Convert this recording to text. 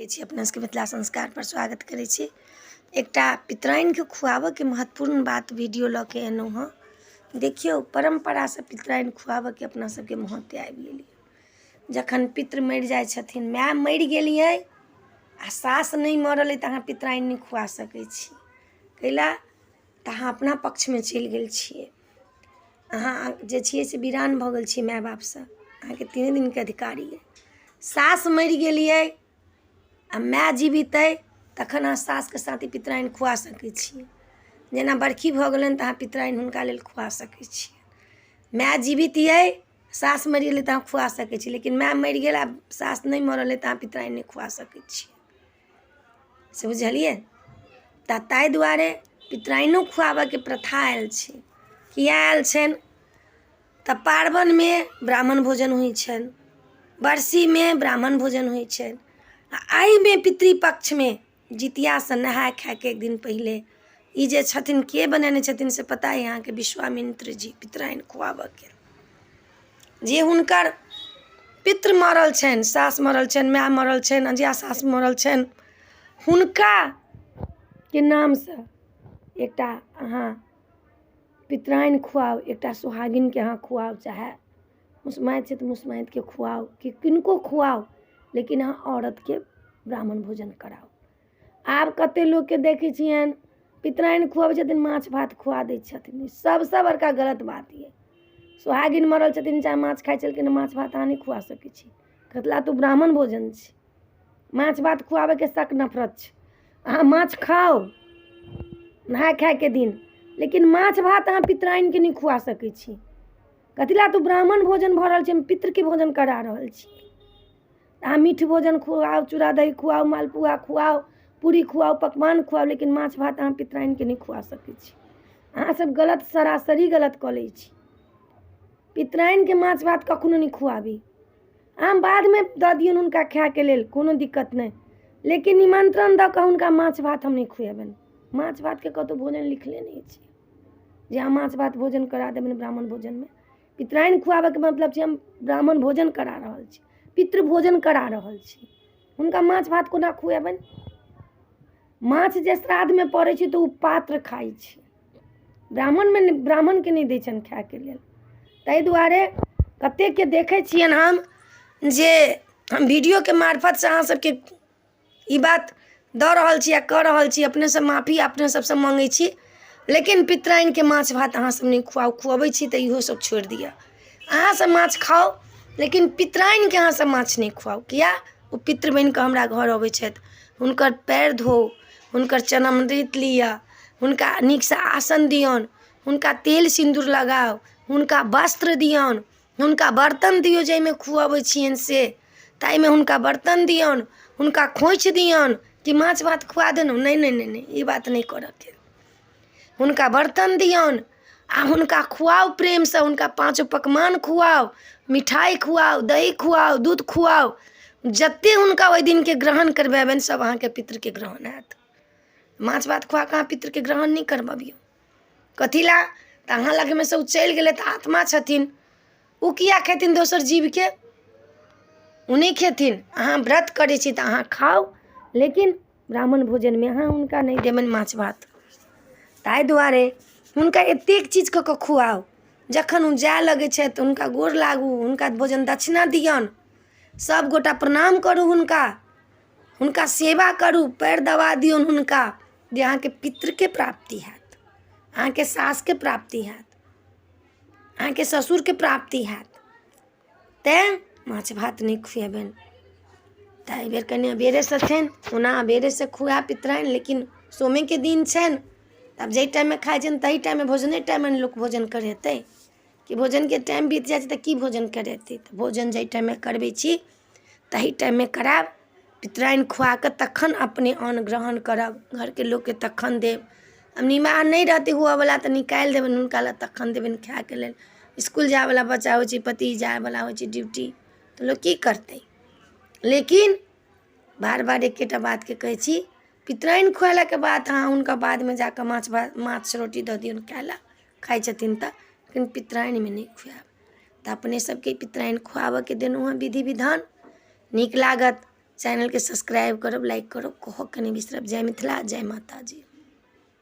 अपना सबके मिथिला संस्कार पर स्वागत करै छी। एकटा पितराइन के खुआबऽ के महत्वपूर्ण बात वीडियो लऽ के एलहुँ हँ। देखियौ, परम्परा से पितराइन खुआबऽ के अपना सबके महत्व आबि गेलै। जखन पितर मरि जाइ छथिन, माय मरि गेलियै आ सास नहीं मरल तऽ अहाँ पितराइन नहीं खुआ सकै छी। कैला तऽ अहाँ अपना पक्षमे चलि गेल छियै। अहाँ जे छियै से वीरान भऽ गेल छियै माय बापसँ। अहाँके 3 दिन के अधिकारी अइ। सास मरि गेलियै आ माय जीवित अइ तखन अहाँ सासके साथ पितराइन खुआ सकै छियै। जेना बरखी भऽ गेलनि तऽ अहाँ पितराइन हुनका लेल खुआ सकै छियै। माय जीवित अइ, सास मरि गेलै तऽ अहाँ खुआ सकै छी, लेकिन माय मरि गेल आ सास नहीं मरल अइ तऽ अहाँ पितराइन नहीं खुआ सकै छियै। से बुझलियै? तऽ ताहि दुआरे पितराइनो खुआबऽके प्रथा आयल छै। किया आयल छनि? तऽ पार्वणमे ब्राह्मण भोजन होइ छनि, बरसीमे ब्राह्मण भोजन होइ छनि, आ एहिमे पितृपक्षमे जितियासँ नहाय खायके एक दिन पहिले ई जे छथिन के बनेने छथिन से पता है अहाँके? विश्वामित्र जी पितराइन खुआबऽके। जे हुनकर पितृ मरल छनि, सास मरल छनि, माय मरल छनि, अजिया सास मरल छनि, हुनका के नामसँ एकटा अहाँ पितराइन खुआउ, एकटा सुहागिनके अहाँ खुआउ, चाहे मुसमाइत छै तऽ मुसमाइतके खुआउ कि किनको खुआउ, लेकिन अहाँ औरतके ब्राह्मण भोजन कराउ। आब कतेक लोकके देखै छियनि पितराइन खुआबै छथिन, माछ भात खुआ दै छथिन। सबसँ बड़का गलत बात ये। सुहागिन मरल छथिन चाहे माछ खाइ छलखिन, माछ भात अहाँ नहीं खुआ सकै छी। कतला तो ब्राह्मण भोजन छै। माछ भात खुआबैके शक नफरत छै। अहाँ माछ खाउ नहाय खायके दिन, लेकिन माछ भात अहाँ पितराइनके नहीं खुआ सकै छी। कथिला तो ब्राह्मण भोजन भऽ रहल छै, हम पितरके भोजन करा रहल छी। अहाँ मीठ भोजन खुआउ, चूड़ा दही खुआउ, मालपुआ खुआउ, पूरी खुआउ, पकवान खुआउ, लेकिन माछ भात अहाँ पितराइनके नहीं खुआ सकै छी। अहाँ सब गलत, सरासरी गलत कऽ लै छी। पितराइनके माछ भात कखनो नहीं खुआबी। अहाँ बादमे दऽ दियौन हुनका खायके लेल, कोनो दिक्कत नहीं, लेकिन निमंत्रण दऽ कऽ हुनका माछ भात हम नहीं खुएबनि। माछ भातके कतौ भोजन लिखले नहीं छै जे अहाँ माछ भात भोजन करा देबनि ब्राह्मण भोजनमे। पितराइन खुआबऽके मतलब छै हम ब्राह्मण भोजन करा रहल छी, पितृ भोजन करा रहल छी। हुनका माछ भात कोना खुएबनि? माछ जे श्राद्धमे पड़ै छै तऽ ओ पात्र खाइ छै, ब्राह्मणके नहीं दै छनि खायके लेल। ताहि दुआरे कतेकके देखै छियनि हम जे हम वीडियोके मार्फतसँ अहाँ सबके ई बात दऽ रहल छी आ कऽ रहल छी, अपनेसँ माफी अपने सबसँ मांगै छी, लेकिन पितराइनके माछ भात अहाँ सब नहीं खुआउ। खुअबै छी तऽ इहो सब छोड़ि दिअ। अहाँ सब माछ खाउ, लेकिन पितराइनके अहाँ सब माछ नहीं खुआउ। किया? ओ पितृ बनि कऽ हमरा घर अबै छथि, हुनकर पैर धोउ, हुनकर चरणामृत लिअ, हुनका नीकसँ आसन दियौन, हुनका तेल सिन्दूर लगाउ, हुनका वस्त्र दियौन, हुनका बर्तन दियौ जाहिमे खुअबै छियनि से, ताहिमे हुनका बर्तन दियौन, हुनका खोइछ दियौन कि माछ भात खुआ देलहुँ। नहीं नहीं नहीं नहीं, ई बात नहीं करऽके। हुनका बर्तन दियौन आ हुनका खुआउ प्रेमसँ, हुनका 5 पकवान खुआउ, मिठाई खुआउ, दही खुआउ, दूध खुआउ। जतेक हुनका ओहि दिनके ग्रहण करबेबनि सब अहाँके पितरके ग्रहण हैत। माछ भात खुआ कऽ अहाँ पितरके ग्रहण नहीं करबबियौ। कथी ला? तऽ अहाँ लगमे से ओ चलि गेलै तऽ आत्मा छथिन, ओ किया खेथिन दोसर जीवके? ओ नहीं खेथिन। अहाँ व्रत करै छी तऽ अहाँ खाउ, लेकिन ब्राह्मण भोजनमे अहाँ हुनका नहीं देबनि माछ भात। ताहि दुआरे हुनका एतेक चीज कऽ कऽ खुआउ, जखन ओ जाय लगै छथि तऽ हुनका गोर लागू, हुनका भोजन दक्षिणा दियौन, सब गोटा प्रणाम करू हुनका, हुनका सेवा करू, पैर दबा दियौन हुनका, जे अहाँके पितरके प्राप्ति हैत, अहाँके सासके प्राप्ति हैत, अहाँके ससुरके प्राप्ति हैत। तेँ माछ भात नहीं खुएबनि। तऽ एहि बेर कनि अबेरेसँ छनि, ओना अबेरेसँ खुआ पितराइन, लेकिन सोमेके दिन छनि, तब जाहि टाइममे खाइ छनि तही टाइममे, भोजने टाइममे लोक भोजन करेतै कि भोजनके टाइम बीत जाइ छै तऽ की भोजन करेतै? तऽ भोजन जाहि टाइममे करबै छी तही टाइममे करायब। पितराइन खुआ कऽ तखन अपने अन्न ग्रहण करब, घरके लोकके तखन देब। अब निमाह नहीं रहतै हुअवला तऽ निकालि देबनि हुनका लए, तखन देबनि खायके लेल। इसकुल जायवला बच्चा होइ छै, पति जायवला होइ छै ड्यूटी, तऽ लोक की करतै? लेकिन बार बार एकेटा बातके कहै छी, पितराइन खुएलाके बाद अहाँ हुनका बादमे जाकऽ माछ रोटी दऽ दियौन खाय लए, खाइ छथिन तऽ, लेकिन पितराइनमे नहीं खुआएब। तऽ अपने सबके पितराइन खुआबऽके देलहुँ हँ विधि विधान। नीक लागत चैनल के सब्सक्राइब करब, लाइक करब, कहब के नहीं बिसरब। जय मिथिला, जय माता जी।